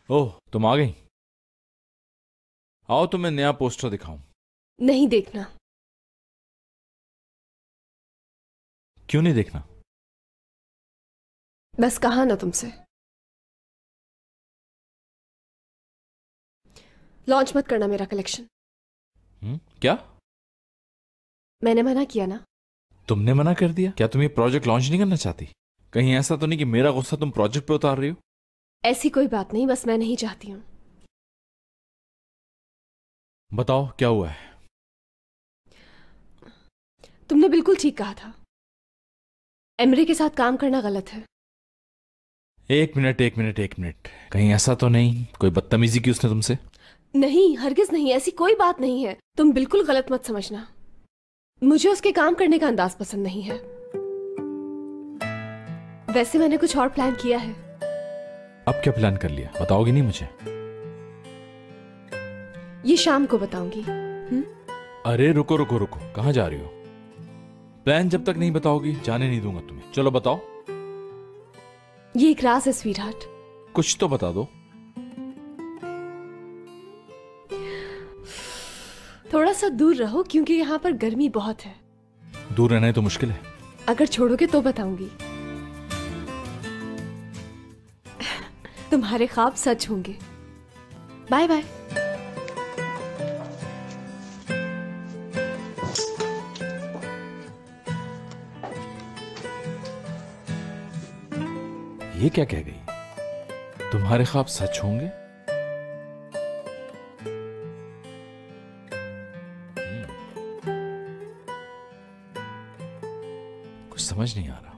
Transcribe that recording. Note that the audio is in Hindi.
ओह, तुम आ गई। आओ तुम्हें नया पोस्टर दिखाऊं। नहीं देखना। क्यों नहीं देखना? बस कहा ना तुमसे। लॉन्च मत करना मेरा कलेक्शन। क्या? मैंने मना किया ना। तुमने मना कर दिया? क्या तुम ये प्रोजेक्ट लॉन्च नहीं करना चाहती? कहीं ऐसा तो नहीं कि मेरा गुस्सा तुम प्रोजेक्ट पे उतार रही हो? ऐसी कोई बात नहीं, बस मैं नहीं चाहती हूं। बताओ क्या हुआ है। तुमने बिल्कुल ठीक कहा था। एमरे के साथ काम करना गलत है। एक मिनट, एक मिनट, एक मिनट, कहीं ऐसा तो नहीं कोई बदतमीजी की उसने तुमसे? नहीं, हरगिज नहीं, ऐसी कोई बात नहीं है। तुम बिल्कुल गलत मत समझना। मुझे उसके काम करने का अंदाज पसंद नहीं है। वैसे मैंने कुछ और प्लान किया है। अब क्या प्लान कर लिया, बताओगी नहीं मुझे? ये शाम को बताऊंगी। अरे रुको रुको रुको, कहां जा रही हो? प्लान जब तक नहीं बताओगी जाने नहीं दूंगा तुम्हें। चलो बताओ। ये एक राज है स्वीट हार्ट। कुछ तो बता दो। थोड़ा सा दूर रहो क्योंकि यहाँ पर गर्मी बहुत है। दूर रहना ही तो मुश्किल है। अगर छोड़ोगे तो बताऊंगी। तुम्हारे ख्वाब सच होंगे। Bye bye. ये क्या कह गई? तुम्हारे ख्वाब सच होंगे? कुछ समझ नहीं आ रहा।